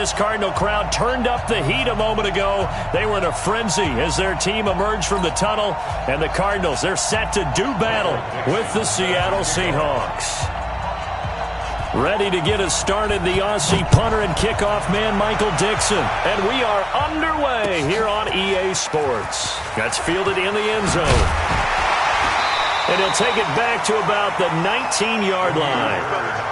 this Cardinal crowd turned up the heat a moment ago. They were in a frenzy as their team emerged from the tunnel. And the Cardinals, they're set to do battle with the Seattle Seahawks. Ready to get us started, the Aussie punter and kickoff man, Michael Dixon. And we are underway here on EA Sports. That's fielded in the end zone. And he'll take it back to about the 19-yard line.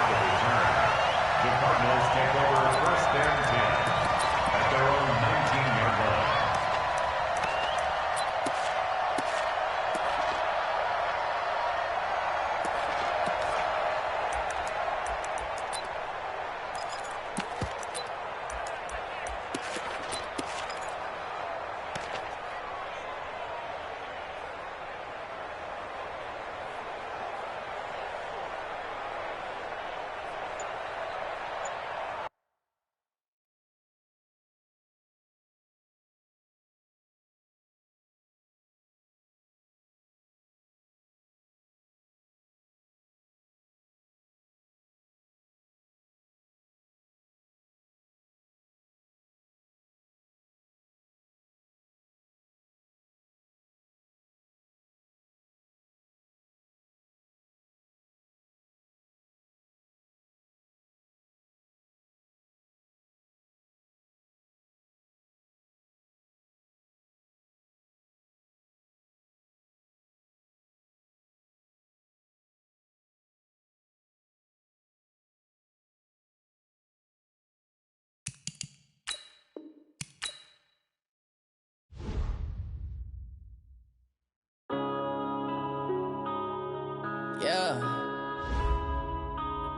Yeah.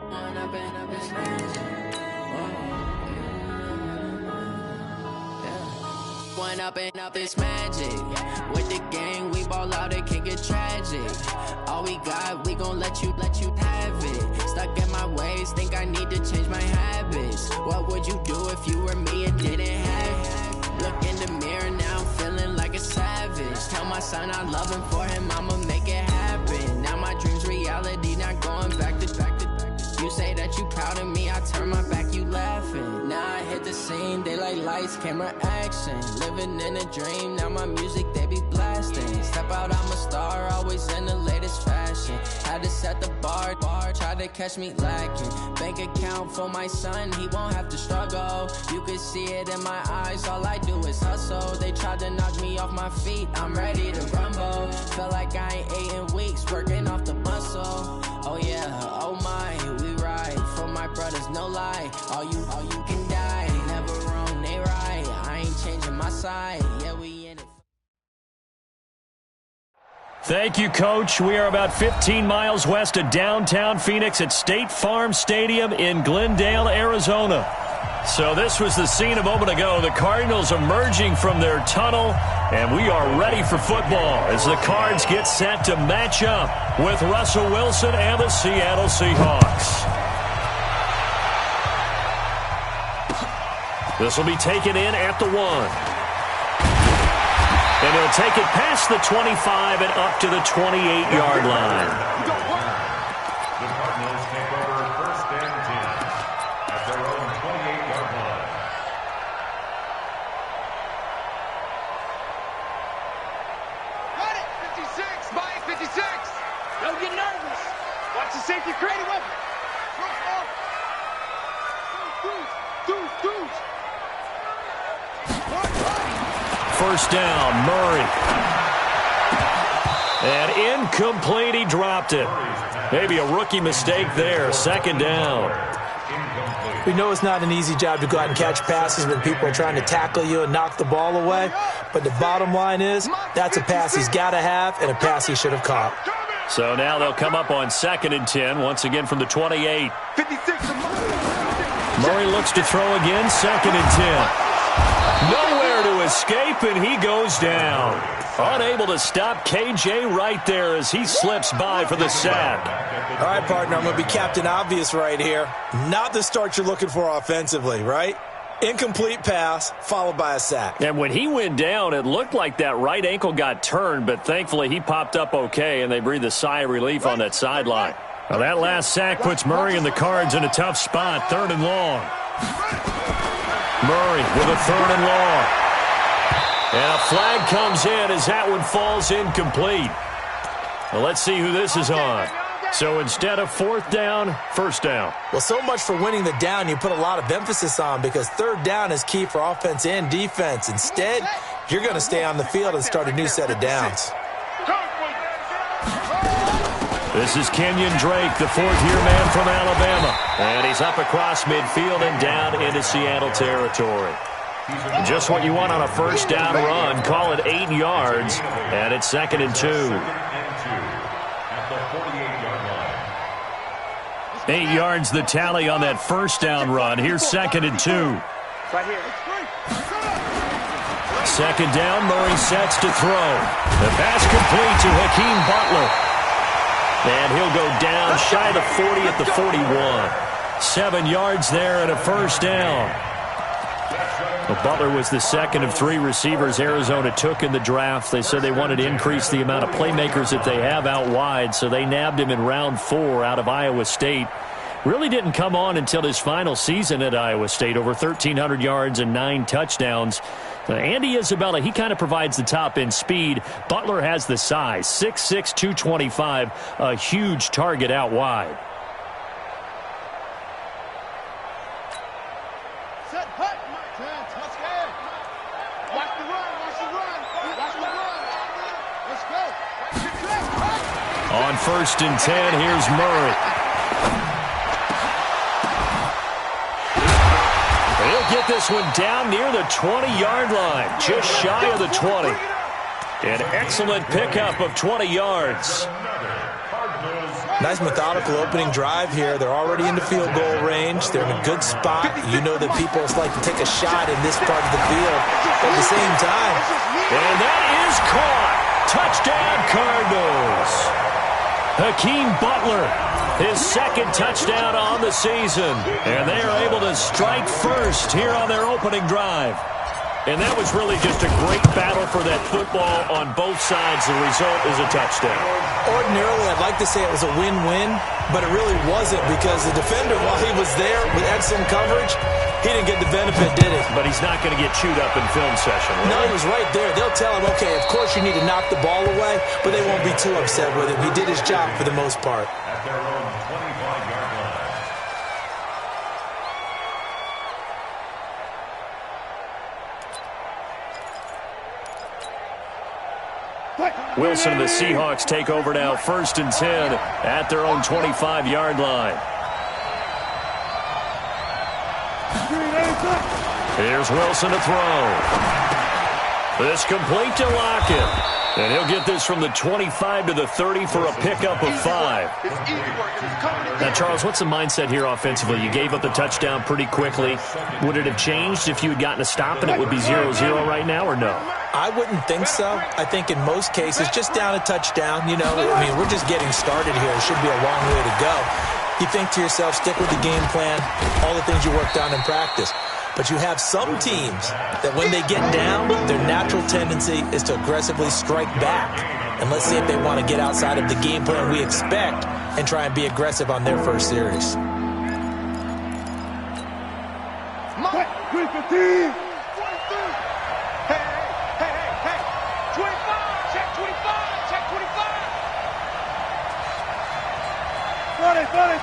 One up and up is magic. With the gang, we ball out, it can get tragic. All we got, we gon' let you have it. Stuck in my ways, think I need to change my habits. What would you do if you were me and didn't have it? Look in the mirror, now I'm feeling like a savage. Tell my son I love him, for him I'ma make it happen. Now my dream's reality, not going back to. You say that you proud of me, I turn my back, you laughing. Now I hit the scene, daylight lights, camera action. Living in a dream, now my music, they be blasting. Step out, I'm a star, always in the latest fashion. Had to set the bar, tried to catch me lacking. Bank account for my son, he won't have to struggle. You can see it in my eyes, all I do is hustle. They tried to knock me off my feet, I'm ready to rumble. Feel like I ain't ate in weeks, working off the muscle. Oh yeah, oh my, we ride for my brothers, no lie. All you can die, never wrong, they right. I ain't changing my side, yeah, we in it. Thank you, Coach. We are about 15 miles west of downtown Phoenix at State Farm Stadium in Glendale, Arizona. So this was the scene a moment ago. The Cardinals emerging from their tunnel, and we are ready for football as the Cards get set to match up with Russell Wilson and the Seattle Seahawks. This will be taken in at the 1. And he'll take it past the 25 and up to the 28-yard line. The Cardinals take over 1st and 10 at their own 28-yard line. Run it! 56! Buy it, 56! Don't get nervous. Watch the safety create a weapon. Deuce. First down, Murray. And incomplete, he dropped it. Maybe a rookie mistake there. 2nd down. We know it's not an easy job to go out and catch passes when people are trying to tackle you and knock the ball away. But the bottom line is, that's a pass he's got to have and a pass he should have caught. So now they'll come up on 2nd and 10, once again from the 28. 56. Murray looks to throw again, 2nd and 10. Nowhere to escape, and he goes down. Unable to stop KJ right there as he slips by for the sack. All right, partner, I'm going to be Captain Obvious right here. Not the start you're looking for offensively, right? Incomplete pass, followed by a sack. And when he went down, it looked like that right ankle got turned, but thankfully he popped up okay, and they breathed a sigh of relief on that sideline. Now that last sack puts Murray and the Cards in a tough spot, 3rd and long. Murray with a 3rd and long. And a flag comes in as that one falls incomplete. Well, let's see who this is on. So instead of 4th down, 1st down. Well, so much for winning the down you put a lot of emphasis on, because 3rd down is key for offense and defense. Instead, you're going to stay on the field and start a new set of downs. This is Kenyon Drake, the 4th-year man from Alabama. And he's up across midfield and down into Seattle territory. Just what you want on a 1st down run. Call it 8 yards, and it's 2nd and 2. 8 yards the tally on that 1st down run. Here's 2nd and 2. Right here. 2nd down, Murray sets to throw. The pass complete to Hakeem Butler. And he'll go down shy of the 40 at the 41. 7 yards there and a 1st down. Well, Butler was the 2nd of 3 receivers Arizona took in the draft. They said they wanted to increase the amount of playmakers that they have out wide, so they nabbed him in round 4 out of Iowa State. Really didn't come on until his final season at Iowa State, over 1,300 yards and 9 touchdowns. Andy Isabella, he kind of provides the top-end speed. Butler has the size, 6'6", 225, a huge target out wide. On 1st and 10, here's Murray. He'll get this one down near the 20-yard line, just shy of the 20. An excellent pickup of 20 yards. Nice methodical opening drive here. They're already into field goal range. They're in a good spot. You know that people like to take a shot in this part of the field. At the same time. And that is caught. Touchdown, Cardinals. Hakeem Butler, his 2nd touchdown on the season. And they are able to strike first here on their opening drive. And that was really just a great battle for that football on both sides. The result is a touchdown. Ordinarily, I'd like to say it was a win-win, but it really wasn't, because the defender, while he was there with excellent coverage, he didn't get the benefit, did it? But he's not going to get chewed up in film session, right? No, he was right there. They'll tell him, okay, of course you need to knock the ball away, but they won't be too upset with him. He did his job for the most part. At their own 25-yard line. Wilson and the Seahawks take over now, 1st and 10 at their own 25-yard line. Here's Wilson to throw. This complete to Lockett. And he'll get this from the 25 to the 30 for a pickup of 5. Now, Charles, what's the mindset here offensively? You gave up the touchdown pretty quickly. Would it have changed if you had gotten a stop and it would be 0-0 right now, or no? I wouldn't think so. I think in most cases, just down a touchdown, you know, I mean, we're just getting started here. It should be a long way to go. You think to yourself, stick with the game plan, all the things you worked on in practice. But you have some teams that when they get down, their natural tendency is to aggressively strike back. And let's see if they want to get outside of the game plan we expect and try and be aggressive on their first series.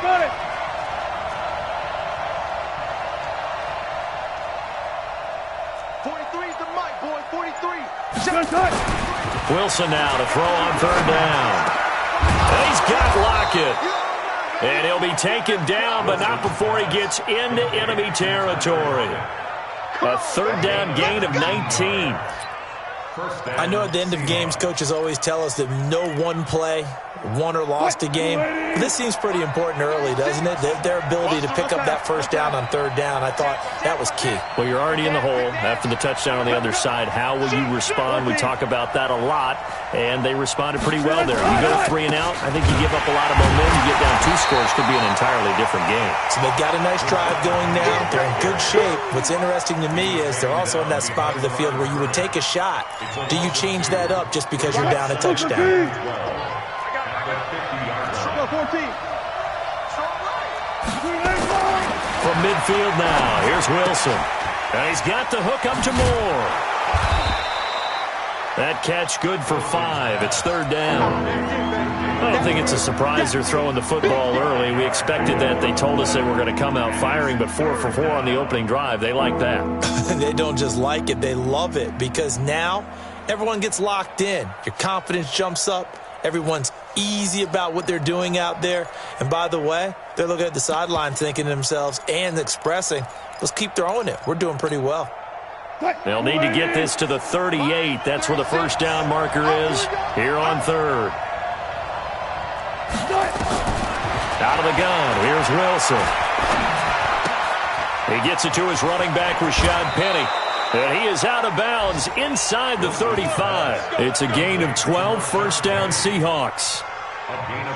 Got it. Wilson now to throw on 3rd down. And he's got Lockett. And he'll be taken down, but not before he gets into enemy territory. A 3rd down gain of 19. I know at the end of games, coaches always tell us that no one play won or lost a game. This seems pretty important early, doesn't it? Their ability to pick up that 1st down on 3rd down, I thought that was key. Well, you're already in the hole after the touchdown on the other side. How will you respond? We talk about that a lot, and they responded pretty well there. You go 3 and out, I think you give up a lot of momentum. You get down 2 scores, could be an entirely different game. So they've got a nice drive going now. They're in good shape. What's interesting to me is they're also in that spot of the field where you would take a shot. Do you change that up just because you're down a touchdown? From midfield now, here's Wilson. And he's got the hook up to Moore. That catch good for 5. It's third down. I don't think it's a surprise they're throwing the football early. We expected that. They told us they were going to come out firing, but 4 for 4 on the opening drive. They like that. They don't just like it. They love it because now everyone gets locked in. Your confidence jumps up. Everyone's easy about what they're doing out there. And by the way, they're looking at the sideline thinking to themselves and expressing, let's keep throwing it. We're doing pretty well. They'll need to get this to the 38. That's where the first down marker is here on third. Out of the gun. Here's Wilson. He gets it to his running back, Rashad Penny. And he is out of bounds inside the 35. It's a gain of 12, first down Seahawks.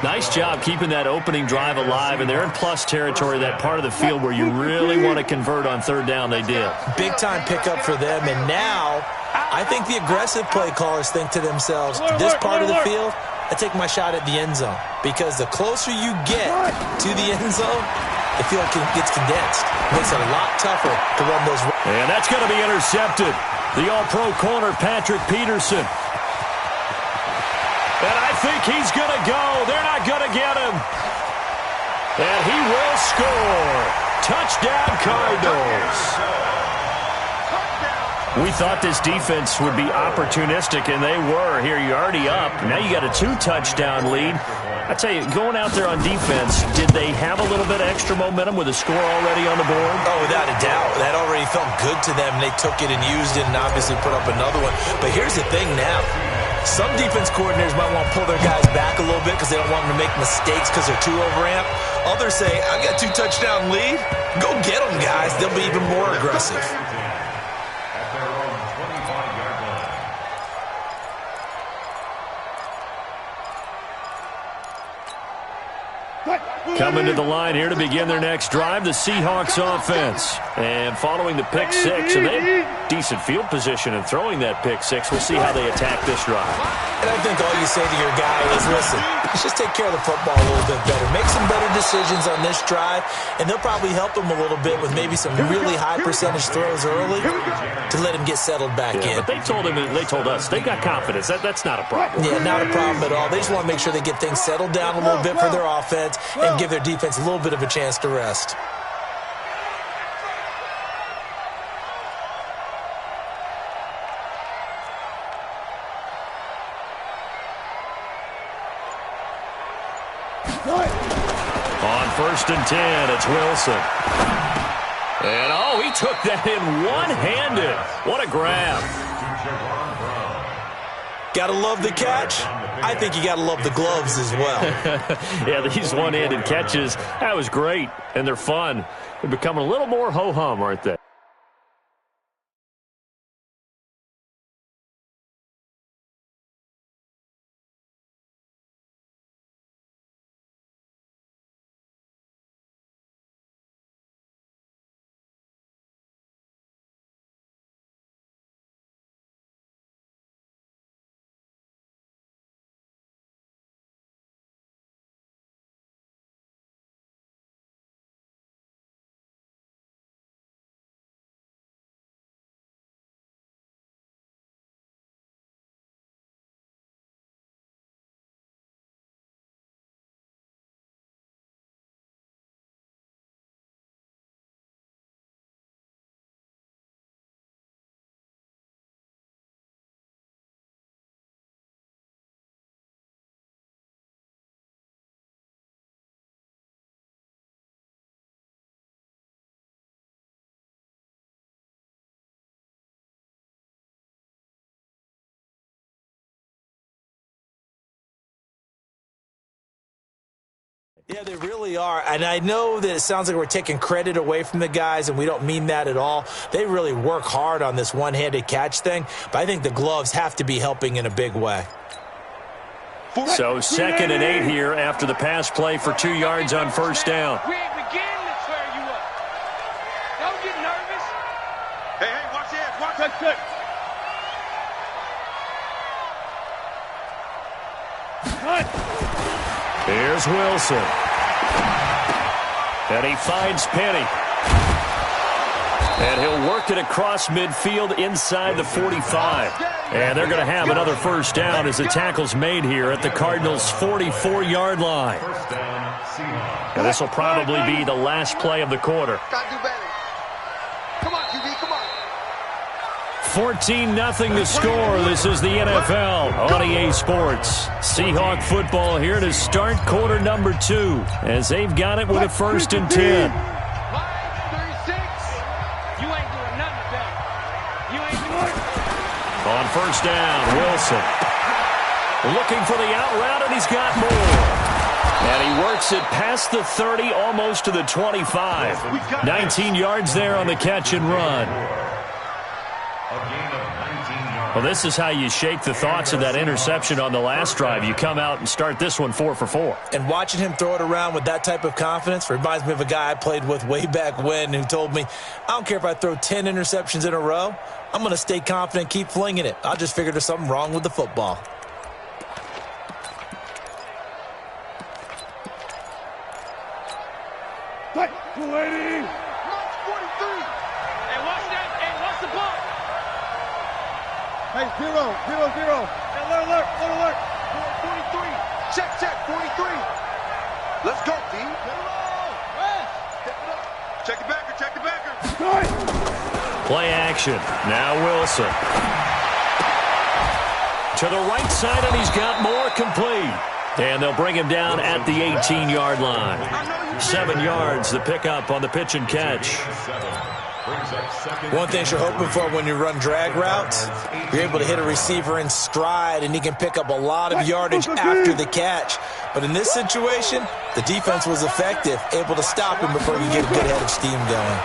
Nice job keeping that opening drive alive, and they're in plus territory, that part of the field where you really want to convert on third down. They did. Big-time pickup for them, and now I think the aggressive play callers think to themselves, this part of the field, I take my shot at the end zone, because the closer you get to the end zone, the field gets condensed. It makes it a lot tougher to run those. And that's going to be intercepted. The all-pro corner, Patrick Peterson. And I think he's going to go. They're not going to get him. And he will score. Touchdown, Cardinals. We thought this defense would be opportunistic, and they were. Here, you're already up. Now you got a 2-touchdown lead. I tell you, going out there on defense, did they have a little bit of extra momentum with a score already on the board? Oh, without a doubt. That already felt good to them. They took it and used it and obviously put up another one. But here's the thing now. Some defense coordinators might want to pull their guys back a little bit because they don't want them to make mistakes because they're too overamped. Others say, I got a 2-touchdown lead. Go get them, guys. They'll be even more aggressive. Coming to the line here to begin their next drive, the Seahawks offense. And following the pick six, and they have decent field position in throwing that pick six. We'll see how they attack this drive. And I think all you say to your guy is, listen, let's just take care of the football a little bit better. Make some better decisions on this drive, and they'll probably help him a little bit with maybe some really high percentage throws early to let him get settled back in. But they told us they got confidence. That's not a problem. Yeah, not a problem at all. They just want to make sure they get things settled down a little bit for their offense and give their defense a little bit of a chance to rest. On 1st and 10, it's Wilson. And, oh, he took that in one-handed. What a grab. Got to love the catch. I think you got to love the gloves as well. Yeah, these one-handed catches, that was great, and they're fun. They're becoming a little more ho-hum, aren't they? Yeah, they really are. And I know that it sounds like we're taking credit away from the guys, and we don't mean that at all. They really work hard on this one-handed catch thing, but I think the gloves have to be helping in a big way. So 2nd and 8 here after the pass play for 2 yards on 1st down. We ain't beginning to tear you up. Don't get nervous. Hey, watch this. Watch that. Here's Wilson. And he finds Penny. And he'll work it across midfield inside the 45. And they're going to have another first down as the tackle's made here at the Cardinals' 44-yard line. And this will probably be the last play of the quarter. Come on, QB, come on. 14-0 to score. This is the NFL on EA Sports. Seahawk football here to start quarter number 2 as they've got it with a 1st and 10. On first down, Wilson. Looking for the out route, and he's got more. And he works it past the 30, almost to the 25. 19 yards there on the catch and run. Well, this is how you shake the thoughts of that interception on the last drive. You come out and start this one 4 for 4. And watching him throw it around with that type of confidence reminds me of a guy I played with way back when who told me, I don't care if I throw 10 interceptions in a row. I'm going to stay confident, keep flinging it. I just figured there's something wrong with the football. Hey, 280. 43. Hey, watch that. Hey, watch the ball. Hey, 0. Hey, alert. 43. Check, 43. Let's go, D. Check the backer. Play action. Now Wilson. To the right side, and he's got more, complete. And they'll bring him down at the 18-yard line. 7 yards, the pickup on the pitch and catch. One thing you're hoping for when you run drag routes, you're able to hit a receiver in stride, and he can pick up a lot of yardage after the catch. But in this situation, the defense was effective, able to stop him before you get a good head of steam going.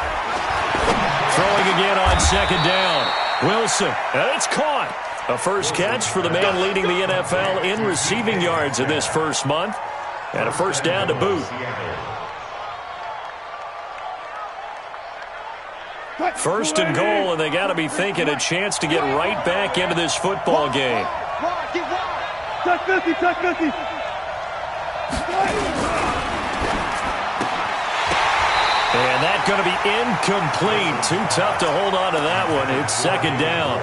Throwing again on second down. Wilson, and it's caught. A first catch for the man leading the NFL in receiving yards in this first month. And a first down to boot. First and goal, and they got to be thinking a chance to get right back into this football game. Touch 50. And that's going to be incomplete. Too tough to hold on to that one. It's second down.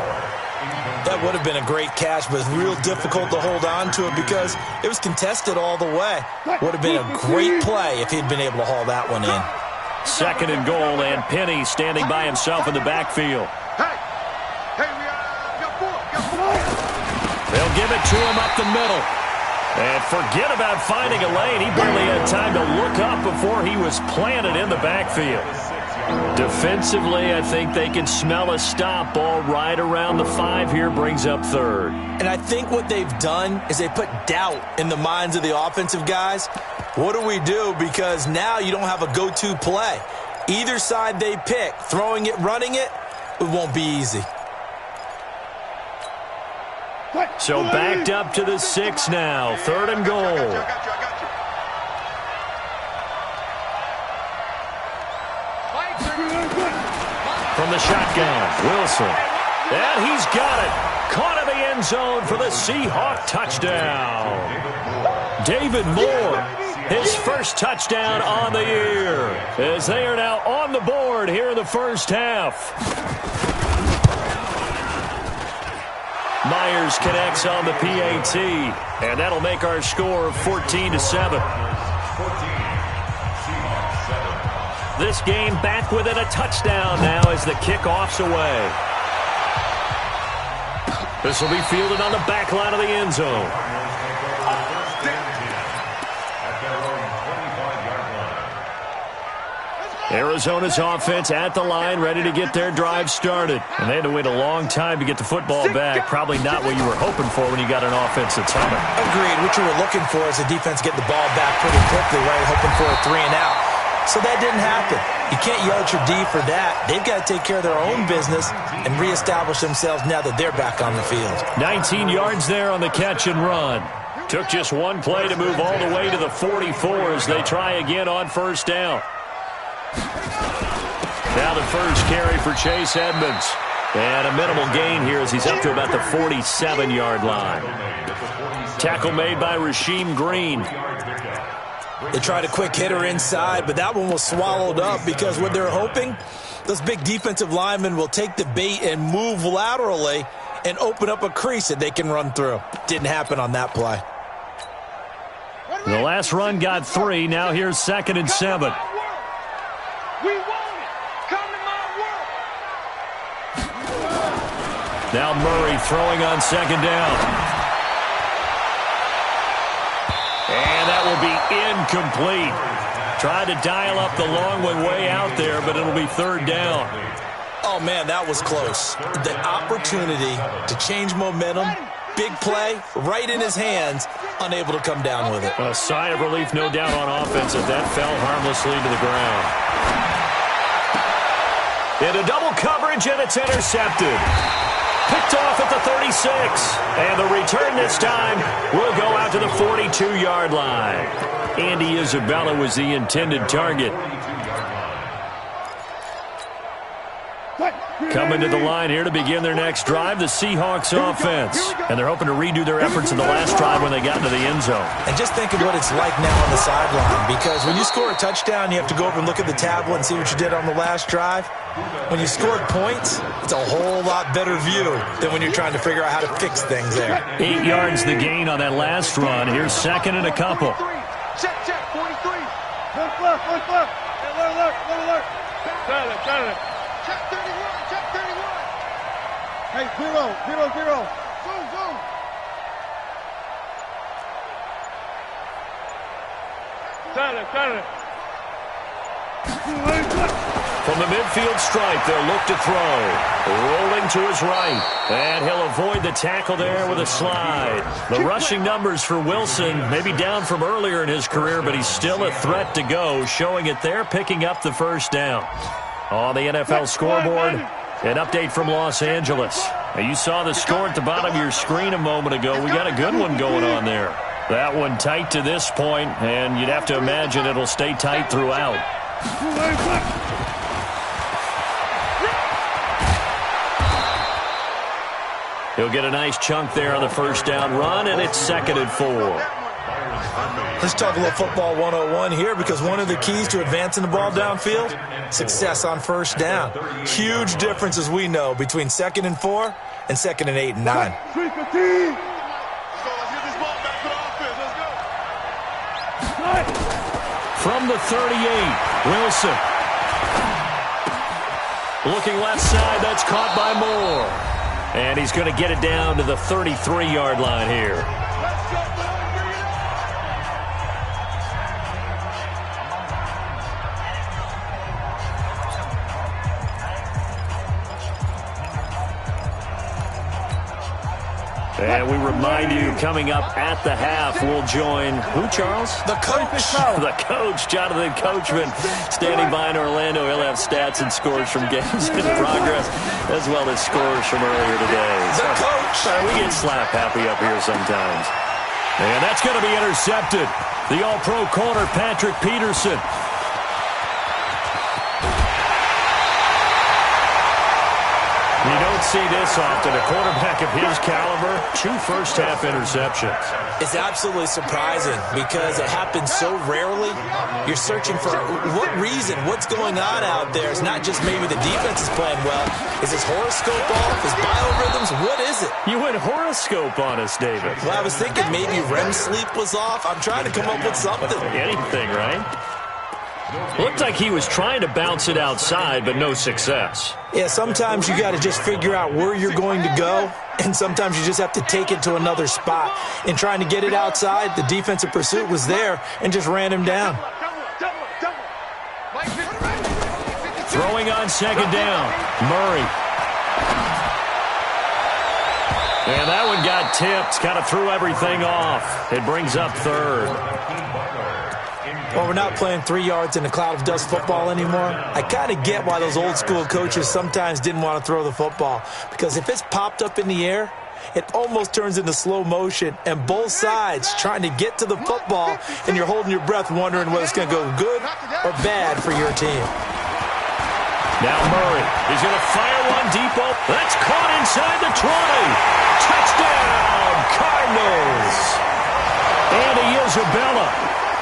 That would have been a great catch, but it's real difficult to hold on to it because it was contested all the way. Would have been a great play if he'd been able to haul that one in. Second and goal, and Penny standing by himself in the backfield. They'll give it to him up the middle. And forget about finding a lane. He barely had time to look up before he was planted in the backfield. Defensively, I think they can smell a stop. Ball right around the 5 here, brings up third. And I think what they've done is they put doubt in the minds of the offensive guys. What do we do? Because now you don't have a go-to play. Either side they pick, throwing it, running it, it won't be easy. So backed up to the 6 now. Third and goal. From the shotgun, Wilson. And he's got it. Caught in the end zone for the Seahawk touchdown. David Moore, his first touchdown on the year, as they are now on the board here in the first half. Myers connects on the PAT, and that'll make our score 14-7. This game back within a touchdown now as the kickoff's away. This will be fielded on the back line of the end zone. Arizona's offense at the line, ready to get their drive started. And they had to wait a long time to get the football back. Probably not what you were hoping for when you got an offense that's humming. Agreed. What you were looking for is the defense getting the ball back pretty quickly, right? Hoping for a 3 and out. So that didn't happen. You can't yell at your D for that. They've got to take care of their own business and reestablish themselves now that they're back on the field. 19 yards there on the catch and run. Took just one play to move all the way to the 44 as they try again on first down. Now the first carry for Chase Edmonds. And a minimal gain here as he's up to about the 47-yard line. Tackle made by Rasheem Green. They tried a quick hitter inside, but that one was swallowed up because what they're hoping Those big defensive linemen will take the bait and move laterally and open up a crease that they can run through. Didn't happen on that play. The last run got 3. Now here's 2nd and 7. We want it. Come to my world. Now Murray throwing on 2nd down. And that will be incomplete. Tried to dial up the long way out there, but it'll be 3rd down. Oh, man, that was close. The opportunity to change momentum, big play, right in his hands, unable to come down with it. A sigh of relief, no doubt, on offense as that fell harmlessly to the ground. Into double coverage, and it's intercepted. Picked off at the 36. And the return this time will go out to the 42-yard line. Andy Isabella was the intended target. Coming to the line here to begin their next drive, the Seahawks offense. And they're hoping to redo their efforts in the last drive when they got into the end zone. And just think of what it's like now on the sideline, because when you score a touchdown, you have to go over and look at the tablet and see what you did on the last drive. When you scored points, it's a whole lot better view than when you're trying to figure out how to fix things there. 8 yards the gain on that last run. Here's 2nd and a couple. Check, 43. Look. Alert. Silent. Check 31. Hey, 0. Zoom. Silent. From the midfield stripe, they'll look to throw. Rolling to his right. And he'll avoid the tackle there with a slide. The rushing numbers for Wilson may be down from earlier in his career, but he's still a threat to go, showing it there, picking up the 1st down. On the NFL scoreboard, an update from Los Angeles. Now, you saw the score at the bottom of your screen a moment ago. We got a good one going on there. That one tight to this point, and you'd have to imagine it'll stay tight throughout. He'll get a nice chunk there on the 1st down run, and it's 2nd and 4. Let's talk a little football 101 here, because one of the keys to advancing the ball downfield, success on 1st down. Huge difference, as we know, between 2nd and 4 and 2nd and 8 and 9. From the 38, Wilson. Looking left side, that's caught by Moore. And he's going to get it down to the 33-yard line here. And we remind you, coming up at the half, we'll join who, Charles? The coach. The coach, Jonathan Coachman, standing by in Orlando. He'll have stats and scores from games in progress, as well as scores from earlier today. The coach. We get slap happy up here sometimes. And that's going to be intercepted. The all-pro corner, Patrick Peterson. You don't see this often. A quarterback of his caliber, 2 first-half interceptions. It's absolutely surprising because it happens so rarely. You're searching for what reason, what's going on out there. It's not just maybe the defense is playing well. Is his horoscope off? His biorhythms? What is it? You went horoscope on us, David. Well, I was thinking maybe REM sleep was off. I'm trying to come up with something. Anything, right? Looked like he was trying to bounce it outside, but no success. Yeah, sometimes you got to just figure out where you're going to go, and sometimes you just have to take it to another spot. In trying to get it outside, the defensive pursuit was there and just ran him down. Throwing on 2nd down, Murray. And that one got tipped, kind of threw everything off. It brings up 3rd. Well, we're not playing 3 yards in a cloud of dust football anymore. I kind of get why those old school coaches sometimes didn't want to throw the football, because if it's popped up in the air, it almost turns into slow motion, and both sides trying to get to the football, and you're holding your breath wondering whether it's going to go good or bad for your team. Now Murray, he's going to fire one deep open. That's caught inside the 20. Touchdown, Cardinals. Andy Isabella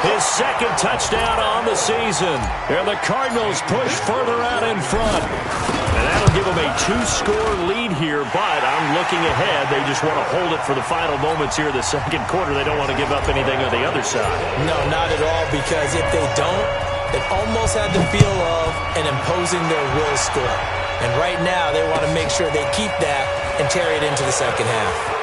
his second touchdown on the season. And the Cardinals push further out in front. And that'll give them a 2-score lead here, but I'm looking ahead. They just want to hold it for the final moments here of the second quarter. They don't want to give up anything on the other side. No, not at all, because if they don't, it almost had the feel of an imposing their will score. And right now, they want to make sure they keep that and carry it into the second half.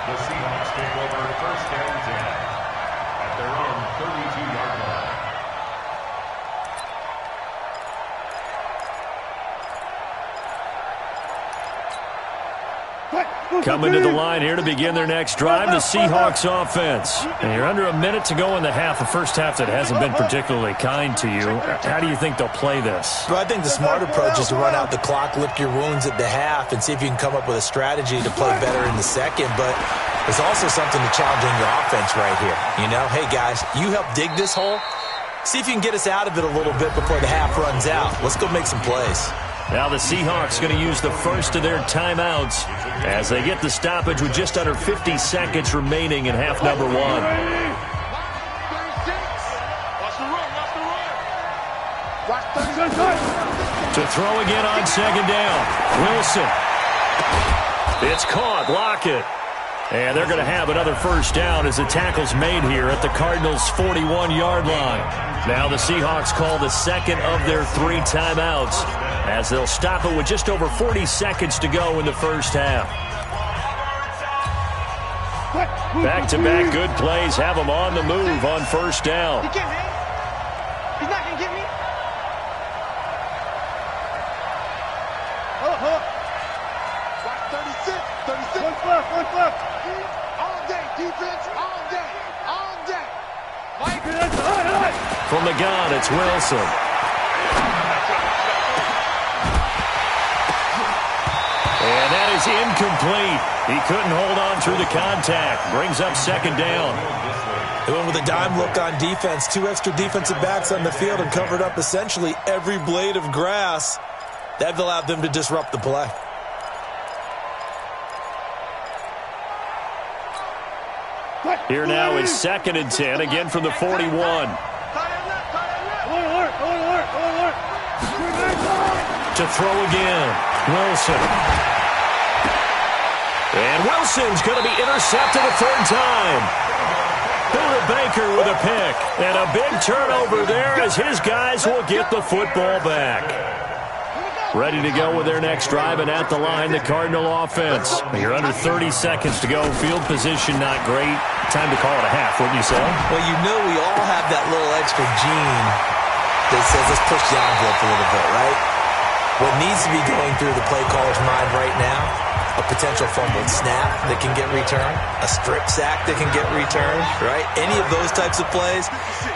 The Seahawks take over first and 10 at their own 32-yard line. Coming to the line here to begin their next drive, the Seahawks offense. And you're under a minute to go in the half, the first half that hasn't been particularly kind to you. How do you think they'll play this? Well, I think the smart approach is to run out the clock, lick your wounds at the half, and see if you can come up with a strategy to play better in the second. But there's also something to challenging your offense right here. You know, hey, guys, you help dig this hole. See if you can get us out of it a little bit before the half runs out. Let's go make some plays. Now the Seahawks going to use the first of their timeouts as they get the stoppage with just under 50 seconds remaining in half number 1. To throw again on second down. Wilson. It's caught. Lockett. And they're going to have another first down as the tackle's made here at the Cardinals' 41-yard line. Now the Seahawks call the second of their 3 timeouts as they'll stop it with just over 40 seconds to go in the first half. Back-to-back good plays have them on the move on first down. He can't hang. He's not going to get me. Watch 36. 36. One left. All day, defense. All day. Mike. From the gun, it's Wilson. And that is incomplete. He couldn't hold on through the contact. Brings up second down. They went with a dime look on defense. 2 extra defensive backs on the field and covered up essentially every blade of grass. That allowed them to disrupt the play. Here now is second and 10, again from the 41. To throw again, Wilson. And Wilson's going to be intercepted a third time. Buda Baker with a pick. And a big turnover there as his guys will get the football back. Ready to go with their next drive, and at the line, the Cardinal offense. You're under 30 seconds to go. Field position not great. Time to call it a half, wouldn't you say? Well, you know we all have that little extra gene that says let's push the envelope a little bit, right? What needs to be going through the play caller's mind right now, a potential fumbled snap that can get returned, a strip sack that can get returned, right? Any of those types of plays,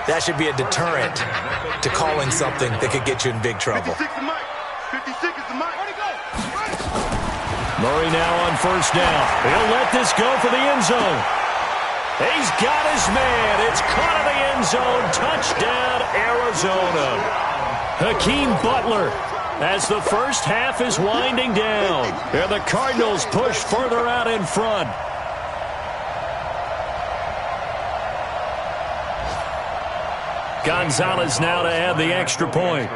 that should be a deterrent to calling something that could get you in big trouble. 56 is Mike. 56 is the Mike. Where'd he go? Murray now on first down. He'll let this go for the end zone. He's got his man. It's caught in the end zone. Touchdown, Arizona. Hakeem Butler as the first half is winding down. And the Cardinals push further out in front. Gonzalez now to add the extra point.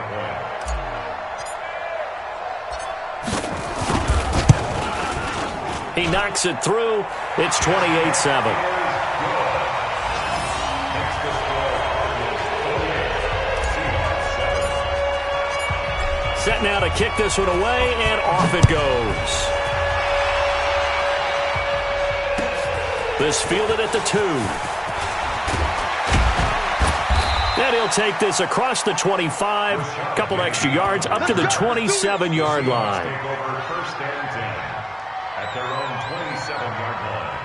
He knocks it through. It's 28-7. Set now to kick this one away, and off it goes. This fielded at the 2. And he'll take this across the 25, couple extra yards, up to the 27-yard line. First and 10 at their own 27-yard line.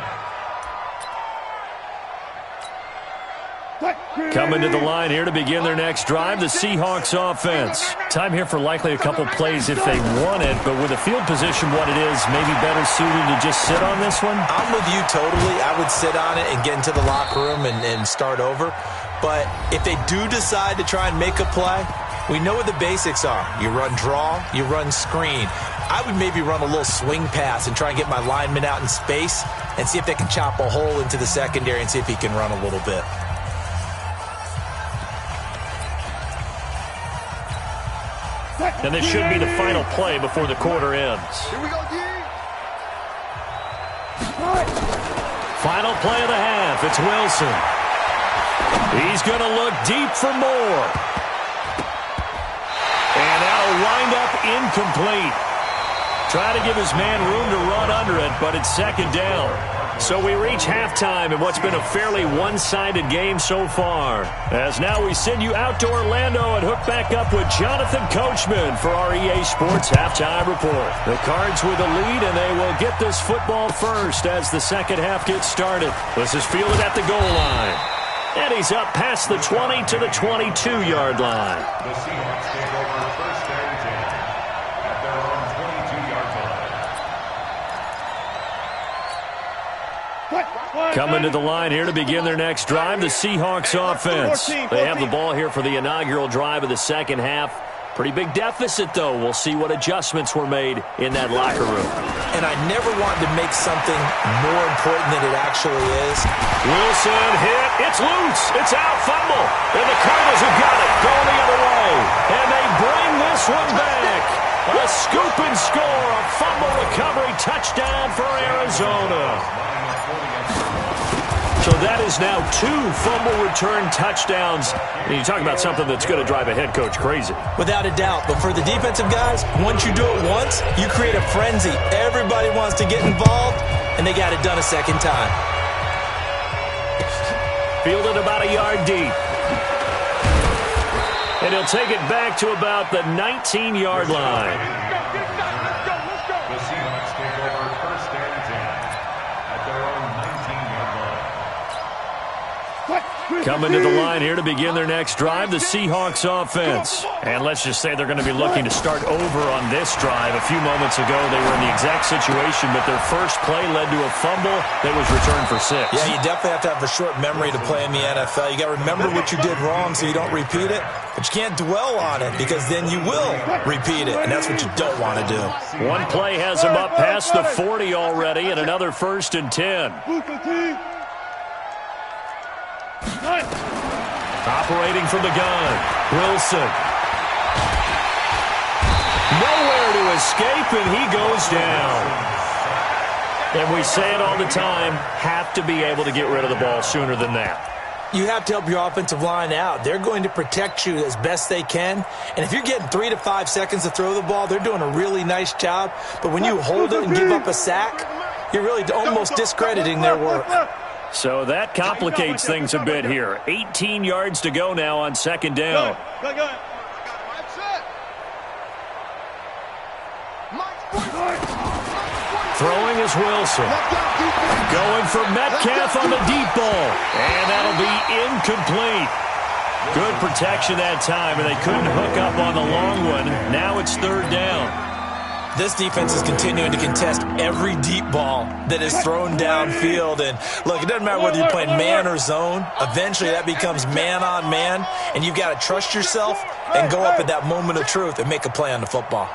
Coming to the line here to begin their next drive, the Seahawks offense. Time here for likely a couple plays if they want it, but with the field position what it is, maybe better suited to just sit on this one? I'm with you totally. I would sit on it and get into the locker room and start over. But if they do decide to try and make a play, we know what the basics are. You run draw, you run screen. I would maybe run a little swing pass and try and get my lineman out in space and see if they can chop a hole into the secondary and see if he can run a little bit. And this should be the final play before the quarter ends. Here we go, D. Final play of the half. It's Wilson. He's going to look deep for more. And that'll wind up incomplete. Try to give his man room to run under it, but it's second down. So we reach halftime in what's been a fairly one-sided game so far. As now we send you out to Orlando and hook back up with Jonathan Coachman for our EA Sports Halftime Report. The Cards with the lead, and they will get this football first as the second half gets started. This is fielded at the goal line. And he's up past the 20 to the 22-yard line. The Seahawks take over first and 10 at their own 22-yard line. Coming to the line here to begin their next drive, the Seahawks offense. They have the ball here for the inaugural drive of the second half. Pretty big deficit, though. We'll see what adjustments were made in that locker room. And I never wanted to make something more important than it actually is. Wilson hit. It's loose. It's out. Fumble. And the Cardinals have got it. Going the other way. And they bring this one back. A scoop and score. A fumble recovery touchdown for Arizona. So that is now 2 fumble return touchdowns. And you talk about something that's going to drive a head coach crazy. Without a doubt. But for the defensive guys, once you do it once, you create a frenzy. Everybody wants to get involved, and they got it done a second time. Fielded about a yard deep. And he'll take it back to about the 19-yard line. The Seahawks take over first and 10 at their own 19-yard line. Coming to the line here to begin their next drive, the Seahawks offense. And let's just say they're going to be looking to start over on this drive. A few moments ago, they were in the exact situation, but their first play led to a fumble that was returned for 6. Yeah, you definitely have to have a short memory to play in the NFL. You got to remember what you did wrong so you don't repeat it, but you can't dwell on it because then you will repeat it, and that's what you don't want to do. One play has him up past the 40 already, and another first and 10. Operating from the gun, Wilson. Nowhere to escape, and he goes down. And we say it all the time, have to be able to get rid of the ball sooner than that. You have to help your offensive line out. They're going to protect you as best they can. And if you're getting 3 to 5 seconds to throw the ball, they're doing a really nice job. But when you hold it and give up a sack, you're really almost discrediting their work. So that complicates things a bit here. 18 yards to go now on second down. Throwing is Wilson. Going for Metcalf on the deep ball. And that'll be incomplete. Good protection that time, and they couldn't hook up on the long one. Now it's third down. This defense is continuing to contest every deep ball that is thrown downfield. And, look, it doesn't matter whether you're playing man or zone. Eventually that becomes man-on-man, and you've got to trust yourself and go up at that moment of truth and make a play on the football.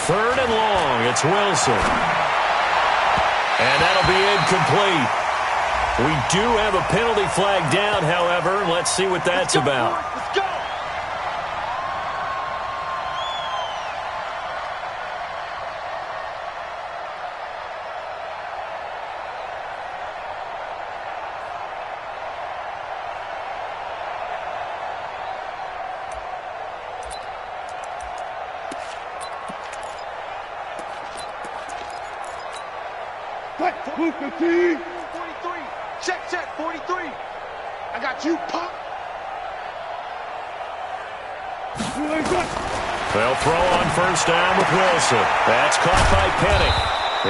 Third and long, it's Wilson. And that'll be incomplete. We do have a penalty flag down, however. Let's see what that's about. Let's go. Booker T. 43. Check, 43. I got you, pop. They'll throw on first down with Wilson. That's caught by Penny.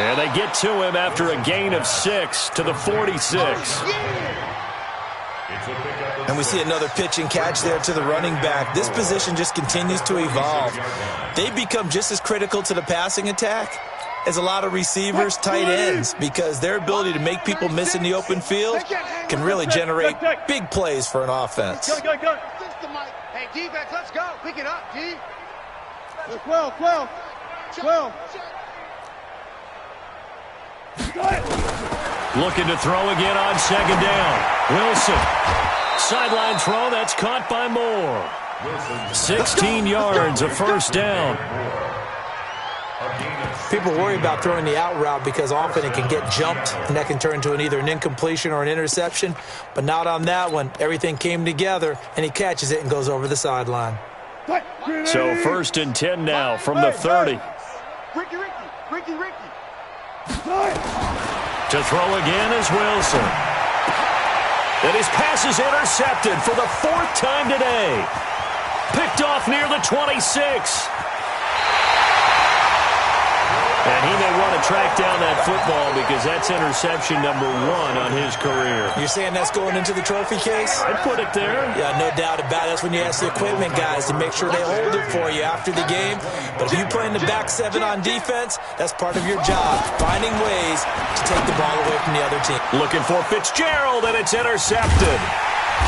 And they get to him after a gain of 6 to the 46. And we see another pitch and catch there to the running back. This position just continues to evolve. They become just as critical to the passing attack as a lot of receivers, tight ends, because their ability to make people miss in the open field can really generate big plays for an offense. Hey, defense, let's go. Pick it up, D. 12. Looking to throw again on second down. Wilson. Sideline throw, that's caught by Moore. 16 yards, a first down. People worry about throwing the out route because often it can get jumped, and that can turn into either an incompletion or an interception. But not on that one. Everything came together, and he catches it and goes over the sideline. So 1st and 10 now from the 30. Ricky. To throw again is Wilson. And his pass is intercepted for the 4th time today. Picked off near the 26. And he may want to track down that football because that's interception number 1 on his career. You're saying that's going into the trophy case? I'd put it there. Yeah, no doubt about it. That's when you ask the equipment guys to make sure they hold it for you after the game. But if you play in the back 7 on defense, that's part of your job, finding ways to take the ball away from the other team. Looking for Fitzgerald, and it's intercepted.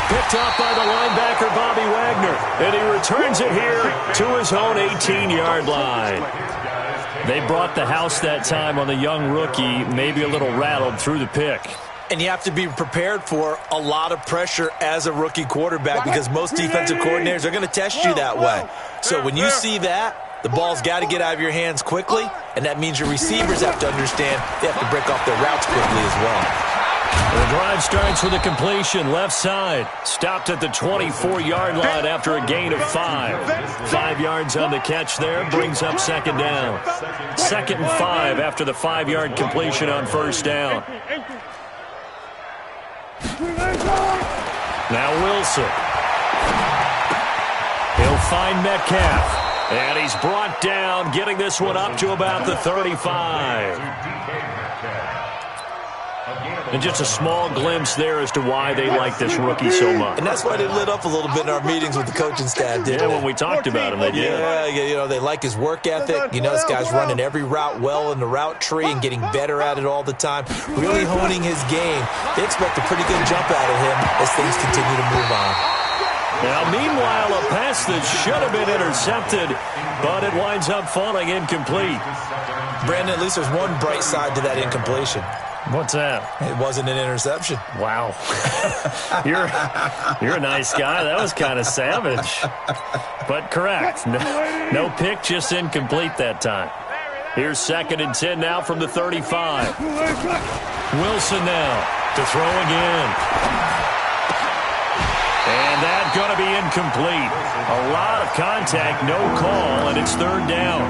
Picked off by the linebacker, Bobby Wagner. And he returns it here to his own 18-yard line. They brought the house that time on the young rookie, maybe a little rattled through the pick. And you have to be prepared for a lot of pressure as a rookie quarterback because most defensive coordinators are going to test you that way. So when you see that, the ball's got to get out of your hands quickly, and that means your receivers have to understand they have to break off their routes quickly as well. The drive starts with a completion left side. Stopped at the 24-yard line after a gain of 5. 5 yards on the catch there brings up second down. 2nd and 5 after the 5-yard completion on first down. Now Wilson. He'll find Metcalf. And he's brought down, getting this one up to about the 35. And just a small glimpse there as to why they like this rookie so much. And that's why they lit up a little bit in our meetings with the coaching staff, didn't they? When we talked about him, they did. Yeah, you know, they like his work ethic. You know, this guy's running every route well in the route tree and getting better at it all the time, really honing his game. They expect a pretty good jump out of him as things continue to move on. Now, meanwhile, a pass that should have been intercepted, but it winds up falling incomplete. Brandon, at least there's one bright side to that incompletion. What's that? It wasn't an interception. Wow. You're a nice guy. That was kind of savage. But correct. No pick, just incomplete that time. Here's 2nd and 10 now from the 35. Wilson now to throw again. And that's going to be incomplete. A lot of contact, no call, and it's 3rd down.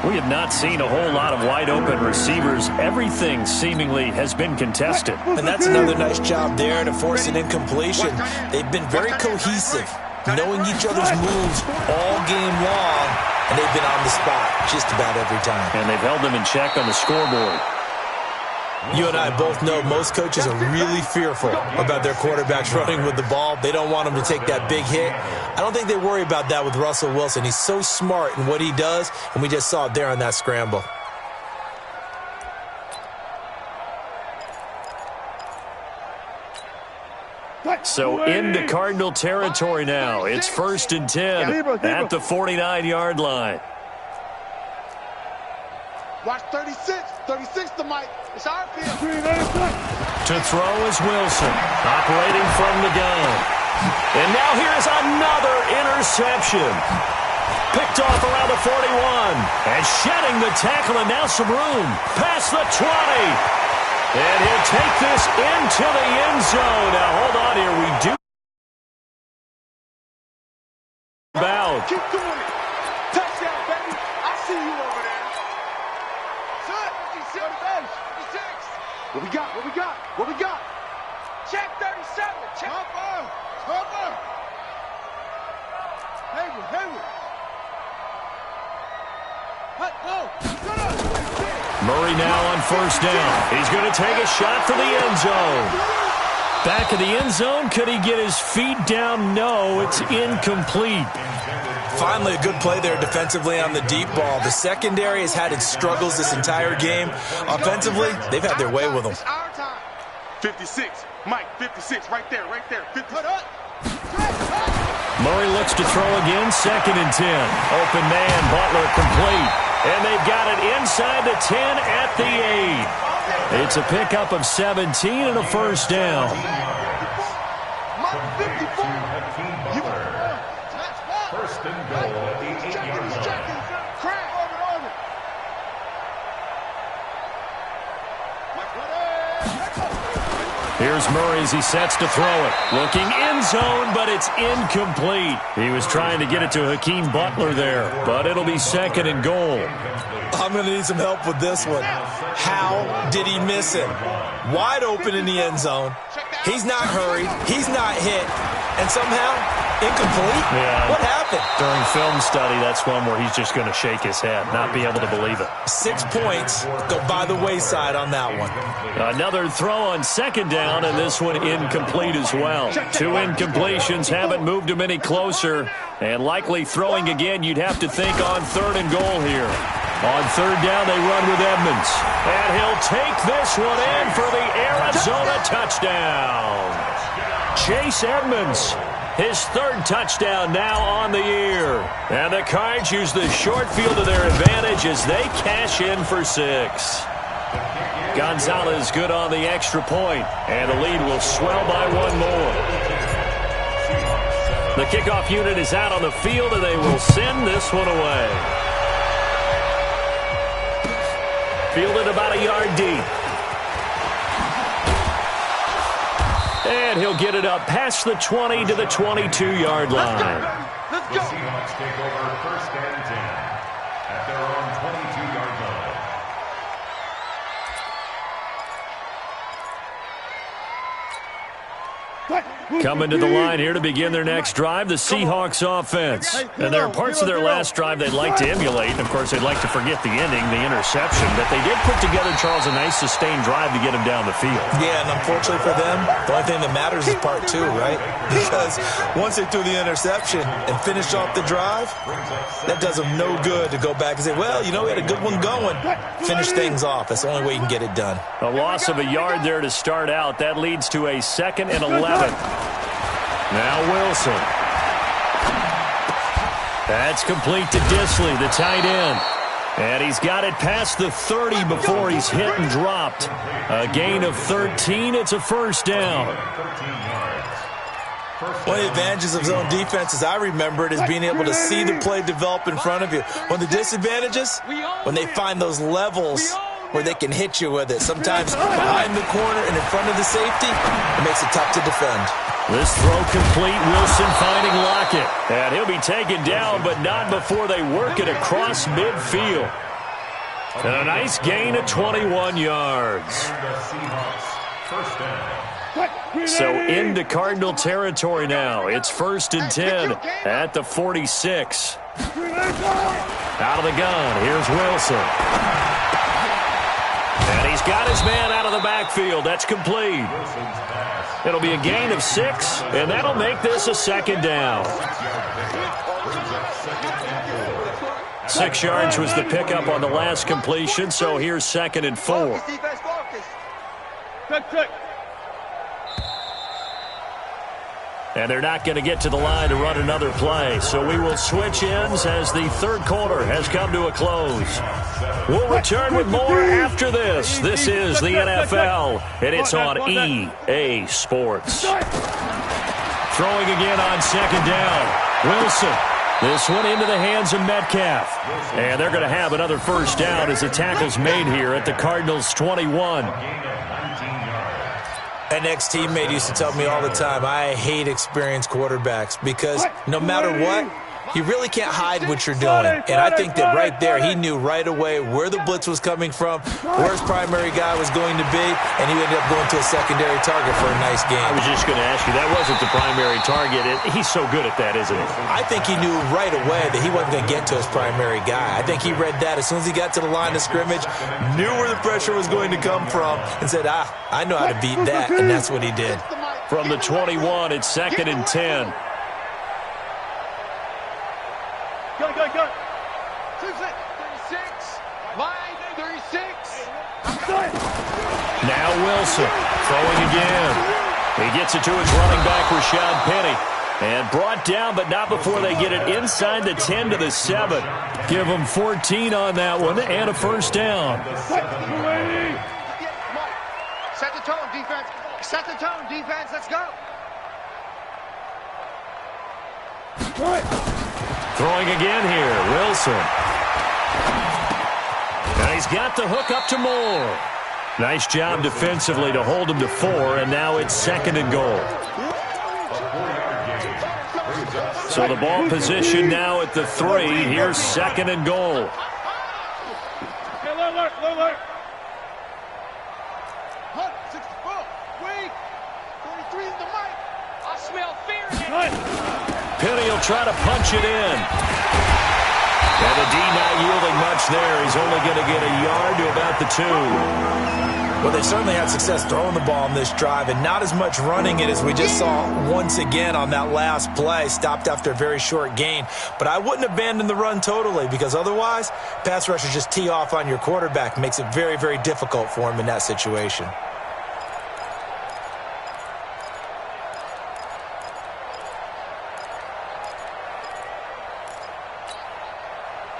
We have not seen a whole lot of wide-open receivers. Everything seemingly has been contested. And that's another nice job there to force an incompletion. They've been very cohesive, knowing each other's moves all game long, and they've been on the spot just about every time. And they've held them in check on the scoreboard. You and I both know most coaches are really fearful about their quarterbacks running with the ball. They don't want them to take that big hit. I don't think they worry about that with Russell Wilson. He's so smart in what he does, and we just saw it there on that scramble. So into Cardinal territory now. It's 1st and 10 at the 49-yard line. Watch 36. 36 to Mike. It's our field. To throw is Wilson, operating from the gun. And now here's another interception. Picked off around the 41. And shedding the tackle, and now some room. Past the 20. And he'll take this into the end zone. Now, hold on here. We do. Keep doing it. Touchdown, baby. I see you over there. Son, 56. What we got? What we got? What we got? Check 37. Check. Cover. Hayward. Murray now on first down. He's going to take a shot for the end zone. Back of the end zone. Could he get his feet down? No, it's incomplete. Finally, a good play there defensively on the deep ball. The secondary has had its struggles this entire game. Offensively, they've had their way with them. 56. Mike, 56. Right there. 56. Murray looks to throw again, 2nd and 10. Open man, Butler complete. And they've got it inside the 10 at the 8. It's a pickup of 17 and a first down. First and goal at the 8-yard line. Here's Murray as he sets to throw it. Looking end zone, but it's incomplete. He was trying to get it to Hakeem Butler there, but it'll be 2nd and goal. I'm going to need some help with this one. How did he miss it? Wide open in the end zone. He's not hurried. He's not hit. And somehow, incomplete? Yeah. What happened? During film study, that's one where he's just going to shake his head, not be able to believe it. 6 points go by the wayside on that one. Another throw on 2nd down, and this one incomplete as well. 2 incompletions haven't moved him any closer, and likely throwing again, you'd have to think on 3rd and goal here. On 3rd down, they run with Edmonds. And he'll take this one in for the Arizona touchdown. Chase Edmonds, his 3rd touchdown now on the year. And the Cards use the short field to their advantage as they cash in for 6. Gonzalez good on the extra point, and the lead will swell by 1 more. The kickoff unit is out on the field, and they will send this one away. Fielded about a yard deep. And he'll get it up past the 20 to the 22-yard line. The Seahawks take over 1st and 10 at their own 22-yard line. Coming to the line here to begin their next drive, the Seahawks offense. And there are parts of their last drive they'd like to emulate. And, of course, they'd like to forget the ending, the interception. But they did put together, Charles, a nice sustained drive to get him down the field. Yeah, and unfortunately for them, the only thing that matters is part 2, right? Because once they threw the interception and finished off the drive, that does them no good to go back and say, well, you know, we had a good one going. Finish things off. That's the only way you can get it done. A loss of a yard there to start out. That leads to a 2nd and 11. Now Wilson. That's complete to Disley, the tight end. And he's got it past the 30 before he's hit and dropped. A gain of 13. It's a first down. One of the advantages of zone defense, as I remember it, is being able to see the play develop in front of you. One of the disadvantages, when they find those levels where they can hit you with it. Sometimes behind the corner and in front of the safety, it makes it tough to defend. This throw complete. Wilson finding Lockett. And he'll be taken down, but not before they work it across midfield. And a nice gain of 21 yards. So into Cardinal territory now. It's 1st and 10 at the 46. Out of the gun. Here's Wilson. And he's got his man out of the backfield. That's complete. It'll be a gain of 6, and that'll make this a 2nd down. 6 yards was the pickup on the last completion, so here's 2nd and 4. And they're not going to get to the line to run another play. So we will switch ends as the 3rd quarter has come to a close. We'll return with more after this. This is the NFL, and it's on EA Sports. Throwing again on 2nd down. Wilson. This one into the hands of Metcalf. And they're going to have another first down as the tackle's made here at the Cardinals' 21. An ex-teammate used to tell me all the time, I hate experienced quarterbacks because no matter what, you really can't hide what you're doing. And I think that right there, he knew right away where the blitz was coming from, where his primary guy was going to be, and he ended up going to a secondary target for a nice game. I was just going to ask you, that wasn't the primary target. He's so good at that, isn't he? I think he knew right away that he wasn't going to get to his primary guy. I think he read that as soon as he got to the line of scrimmage, knew where the pressure was going to come from, and said, I know how to beat that, and that's what he did. From the 21, it's 2nd and 10. Go. 36. Line 36. Now Wilson throwing again. He gets it to his running back, Rashad Penny. And brought down, but not before they get it inside the 10 to the 7. Give them 14 on that one and a first down. Set the tone, defense. Set the tone, defense. Let's go. Throwing again here, Wilson. And he's got the hook up to Moore. Nice job defensively to hold him to 4, and now it's 2nd and goal. So the ball position now at the 3. Here's 2nd and goal. Hey, alert. Hunt, 64. Wait. 23 in the mic. I smell fear in it. Penny will try to punch it in. And the D not yielding much there. He's only going to get a yard to about the 2. Well, they've certainly had success throwing the ball on this drive and not as much running it as we just saw once again on that last play. Stopped after a very short gain. But I wouldn't abandon the run totally because otherwise, pass rushers just tee off on your quarterback. Makes it very, very difficult for him in that situation.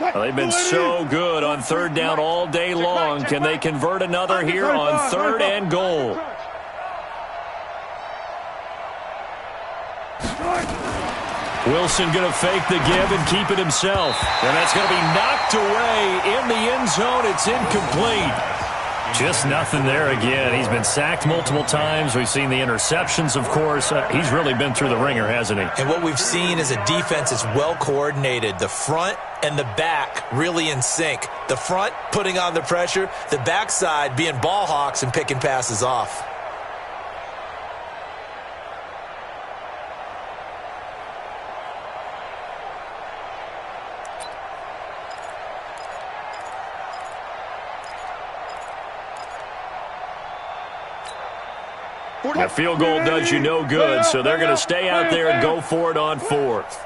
Well, they've been so good on 3rd down all day long. Can they convert another here on 3rd and goal? Wilson going to fake the give and keep it himself. And that's going to be knocked away in the end zone. It's incomplete. Just nothing there again. He's been sacked multiple times. We've seen the interceptions, of course. He's really been through the ringer, hasn't he? And what we've seen is a defense that's well coordinated. The front and the back really in sync. The front putting on the pressure. The backside being ball hawks and picking passes off. A field goal does you no good, so they're going to stay out there and go for it on 4th.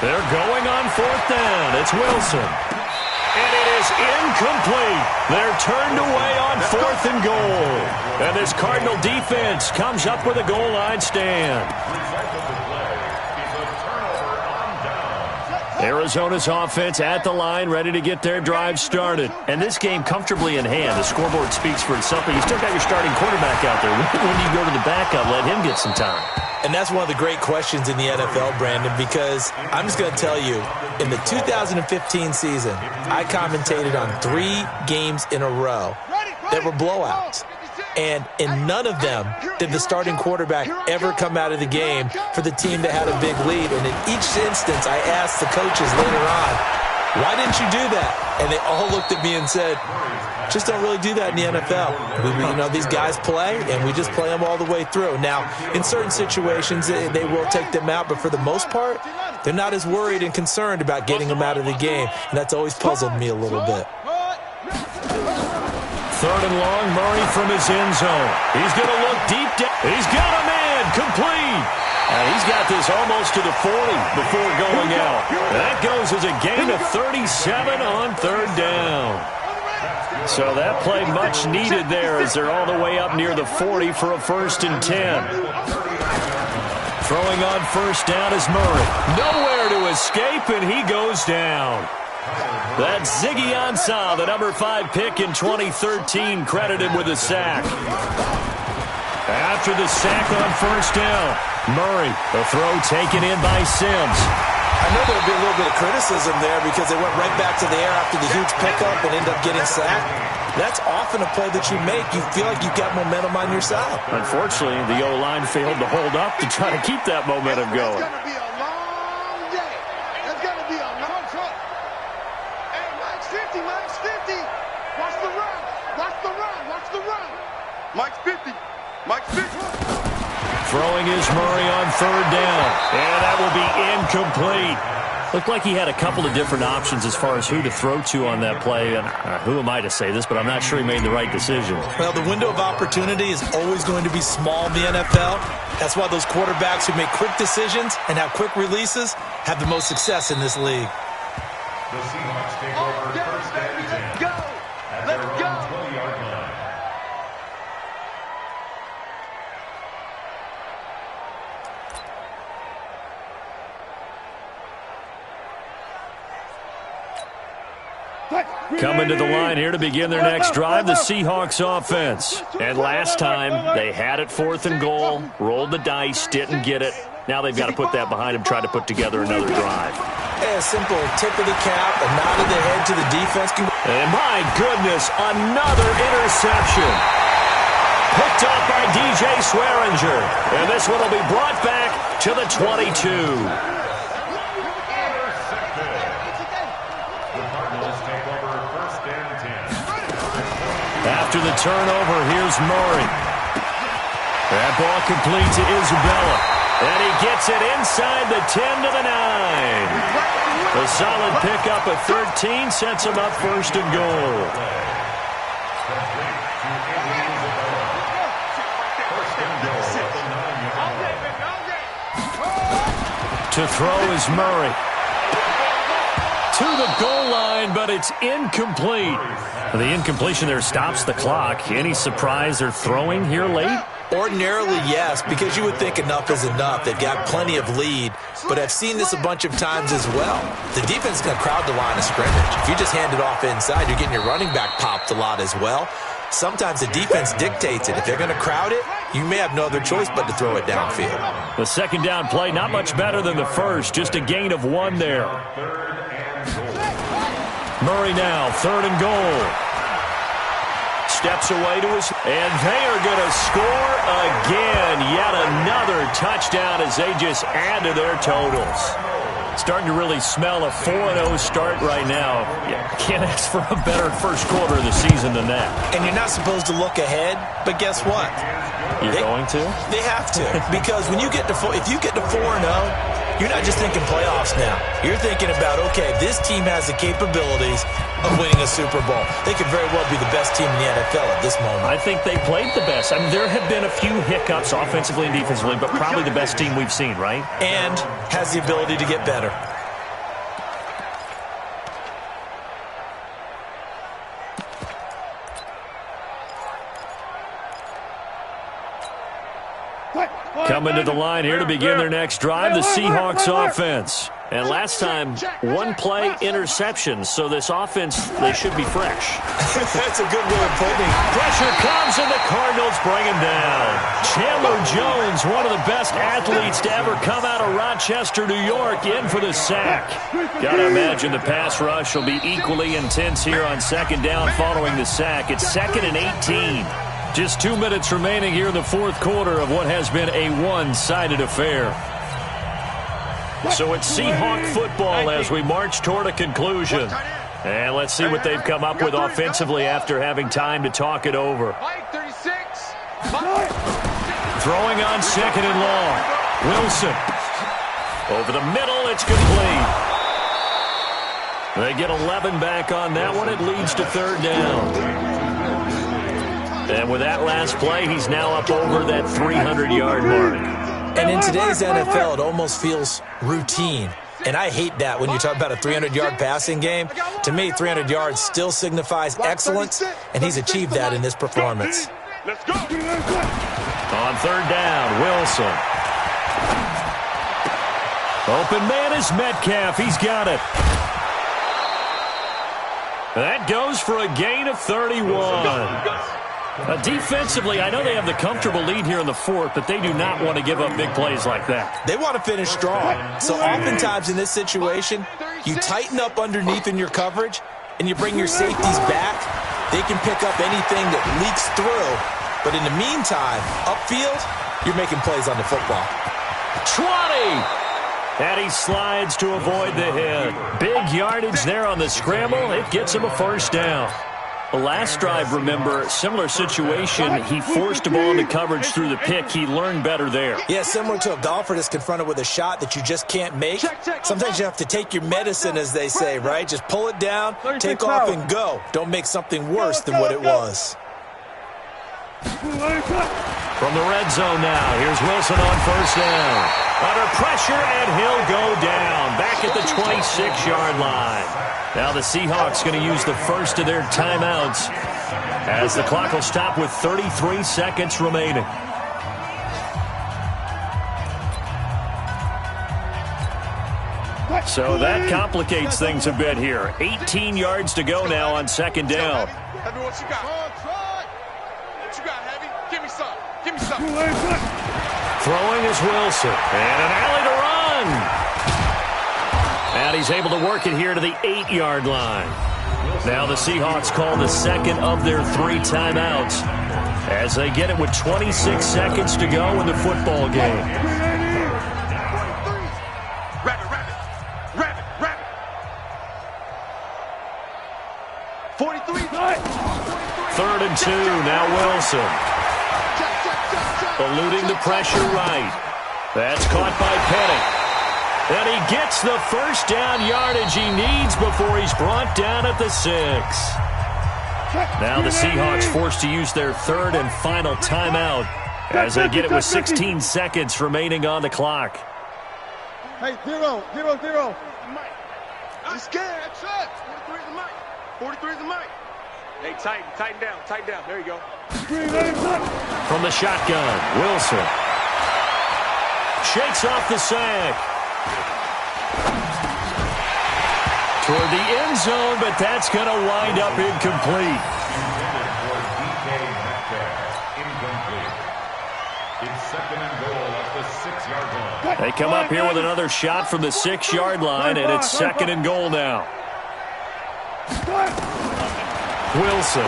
They're going on 4th down. It's Wilson. And it is incomplete. They're turned away on 4th and goal. And this Cardinal defense comes up with a goal line stand. Arizona's offense at the line, ready to get their drive started. And this game comfortably in hand. The scoreboard speaks for itself, but you still got your starting quarterback out there. When do you go to the backup? Let him get some time. And that's one of the great questions in the NFL, Brandon, because I'm just going to tell you, in the 2015 season, I commentated on 3 games in a row that were blowouts. And in none of them did the starting quarterback ever come out of the game for the team that had a big lead. And in each instance, I asked the coaches later on, why didn't you do that? And they all looked at me and said, just don't really do that in the NFL. These guys play, and we just play them all the way through. Now, in certain situations, they will take them out, but for the most part, they're not as worried and concerned about getting them out of the game. And that's always puzzled me a little bit. 3rd and long, Murray from his end zone. He's going to look deep down. He's got a man, complete. And he's got this almost to the 40 before going out. That goes as a gain of 37 on 3rd down. So that play much needed there as they're all the way up near the 40 for a 1st and 10. Throwing on 1st down is Murray. Nowhere to escape, and he goes down. That's Ziggy Ansah, the number 5 pick in 2013, credited with a sack. After the sack on 1st down, Murray, the throw taken in by Sims. I know there'll be a little bit of criticism there because they went right back to the air after the huge pickup and ended up getting sacked. That's often a play that you make. You feel like you've got momentum on your side. Unfortunately, the O-line failed to hold up to try to keep that momentum going. It's going to be a long day. It's going to be a long truck. Hey, Mike's 50, Mike's 50. Watch the run. Watch the run. Watch the run. Mike's 50. Mike's 50. Throwing is Murray on 3rd down. And that will be incomplete. Looked like he had a couple of different options as far as who to throw to on that play. And who am I to say this, but I'm not sure he made the right decision. Well, the window of opportunity is always going to be small in the NFL. That's why those quarterbacks who make quick decisions and have quick releases have the most success in this league. The Seahawks take over 1st and 10 Let's go. at Let's their go. own 20-yard line. Coming to the line here to begin their next drive, the Seahawks offense. And last time, they had it 4th and goal, rolled the dice, didn't get it. Now they've got to put that behind them, try to put together another drive. A simple tip of the cap, a nod of the head to the defense. And my goodness, another interception. Picked up by DJ Swearinger. And this one will be brought back to the 22. After the turnover, here's Murray. That ball complete to Isabella. And he gets it inside the 10 to the 9. A solid pickup of 13 sets him up 1st and goal. To throw is Murray. To the goal line, but it's incomplete. The incompletion there stops the clock. Any surprise they're throwing here late? Ordinarily, yes, because you would think enough is enough. They've got plenty of lead, but I've seen this a bunch of times as well. The defense is going to crowd the line of scrimmage. If you just hand it off inside, you're getting your running back popped a lot as well. Sometimes the defense dictates it. If they're going to crowd it, you may have no other choice but to throw it downfield. The second down play, not much better than the first, just a gain of 1 there. Murray now, 3rd and goal. Steps away to his, and they are going to score again. Yet another touchdown as they just add to their totals. Starting to really smell a 4-0 start right now. You can't ask for a better first quarter of the season than that. And you're not supposed to look ahead, but guess what? You're going to? They have to, because when you get to if you get to 4-0, you're not just thinking playoffs now. You're thinking about, okay, this team has the capabilities of winning a Super Bowl. They could very well be the best team in the NFL at this moment. I think they played the best. I mean, there have been a few hiccups offensively and defensively, but probably the best team we've seen, right? And has the ability to get better. Coming to the line here to begin their next drive, the Seahawks offense. And last time, 1 play interception, so this offense, they should be fresh. That's a good way of putting it. Pressure comes, and the Cardinals bring him down. Chandler Jones, one of the best athletes to ever come out of Rochester, New York, in for the sack. Got to imagine the pass rush will be equally intense here on 2nd down following the sack. It's 2nd and 18. Just 2 minutes remaining here in the 4th quarter of what has been a one-sided affair. So it's Seahawk football as we march toward a conclusion. And let's see what they've come up with offensively after having time to talk it over. Throwing on 2nd and long. Wilson. Over the middle, it's complete. They get 11 back on that one. It leads to 3rd down. And with that last play, he's now up over that 300-yard mark. And in today's NFL, it almost feels routine. And I hate that when you talk about a 300-yard passing game. To me, 300 yards still signifies excellence, and he's achieved that in this performance. Let's go. On 3rd down, Wilson. Open man is Metcalf. He's got it. That goes for a gain of 31. Defensively, I know they have the comfortable lead here in the 4th, but they do not want to give up big plays like that. They want to finish strong. So oftentimes in this situation, you tighten up underneath in your coverage, and you bring your safeties back. They can pick up anything that leaks through. But in the meantime, upfield, you're making plays on the football. 20! And he slides to avoid the hit. Big yardage there on the scramble. It gets him a 1st down. The last drive, remember, similar situation. He forced a ball into coverage through the pick. He learned better there. Yeah, similar to a golfer that's confronted with a shot that you just can't make. Sometimes you have to take your medicine, as they say, right? Just pull it down, take off, and go. Don't make something worse than what it was. From the red zone now, here's Wilson on 1st down. Under pressure, and he'll go down. Back at the 26-yard line. Now the Seahawks going to use the first of their timeouts as the clock will stop with 33 seconds remaining. So that complicates things a bit here. 18 yards to go now on second down. Heavy, what you got? What you got, Heavy? Give me some. Give me some. Throwing is Wilson. And an alley to run. And he's able to work it here to the 8-yard line. Now the Seahawks call the second of their 3 timeouts as they get it with 26 seconds to go in the football game. Rabbit. 43. 3rd and 2. Now Wilson. Eluding the pressure right. That's caught by Penny. And he gets the first down yardage he needs before he's brought down at the 6. Now the Seahawks forced to use their 3rd and final timeout as they get it with 16 seconds remaining on the clock. Hey, 0. I'm scared. 43 is the mic. 43 is the mic. Hey, tighten down. There you go. From the shotgun, Wilson. Shakes off the sack. Toward the end zone, but that's going to wind up incomplete. It's 2nd and goal at the 6-yard line. They come up here with another shot from the 6-yard line, and it's 2nd and goal now. Wilson.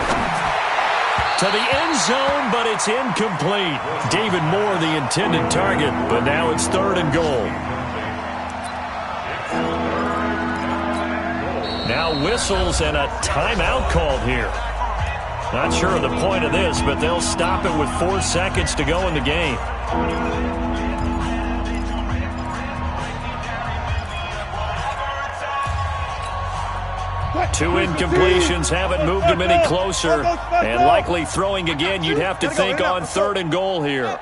To the end zone, but it's incomplete. David Moore, the intended target, but now it's 3rd and goal. Now whistles and a timeout called here. Not sure of the point of this, but they'll stop it with 4 seconds to go in the game. 2 incompletions haven't moved him any closer. And likely throwing again, you'd have to think on 3rd and goal here.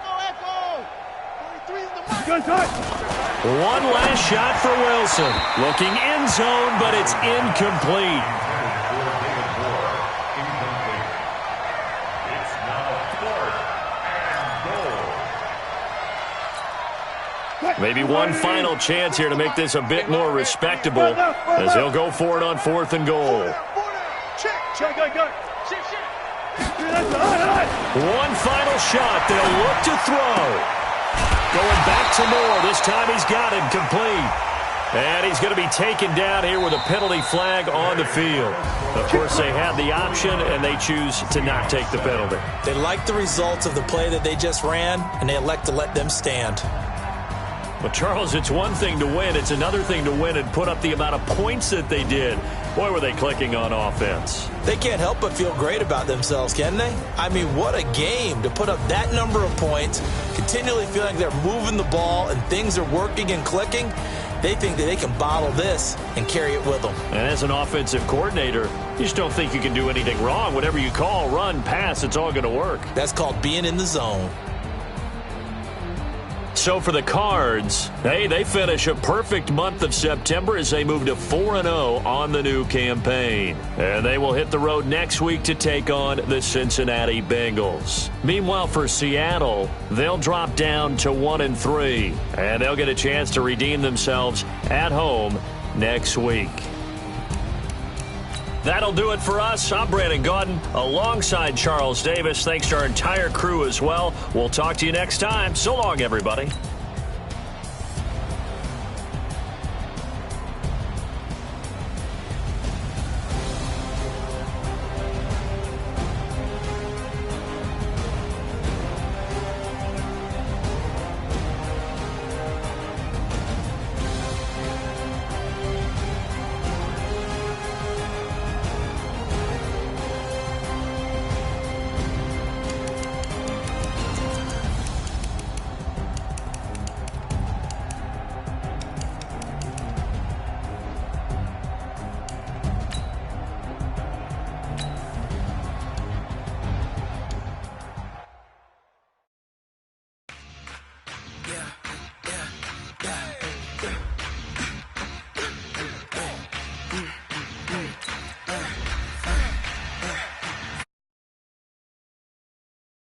One last shot for Wilson. Looking end zone, but it's incomplete. It's now 4th and goal. Maybe one final chance here to make this a bit more respectable as they'll go for it on 4th and goal. One final shot. They'll look to throw. Going back to Moore. This time he's got it complete. And he's going to be taken down here with a penalty flag on the field. Of course, they have the option, and they choose to not take the penalty. They like the results of the play that they just ran, and they elect to let them stand. Well, Charles, it's one thing to win. It's another thing to win and put up the amount of points that they did. Boy, were they clicking on offense. They can't help but feel great about themselves, can they? I mean, what a game to put up that number of points, continually feeling they're moving the ball and things are working and clicking. They think that they can bottle this and carry it with them. And as an offensive coordinator, you just don't think you can do anything wrong. Whatever you call, run, pass, it's all going to work. That's called being in the zone. So for the Cards, hey, they finish a perfect month of September as they move to 4-0 on the new campaign. And they will hit the road next week to take on the Cincinnati Bengals. Meanwhile, for Seattle, they'll drop down to 1-3, and they'll get a chance to redeem themselves at home next week. That'll do it for us. I'm Brandon Gaudin alongside Charles Davis. Thanks to our entire crew as well. We'll talk to you next time. So long, everybody.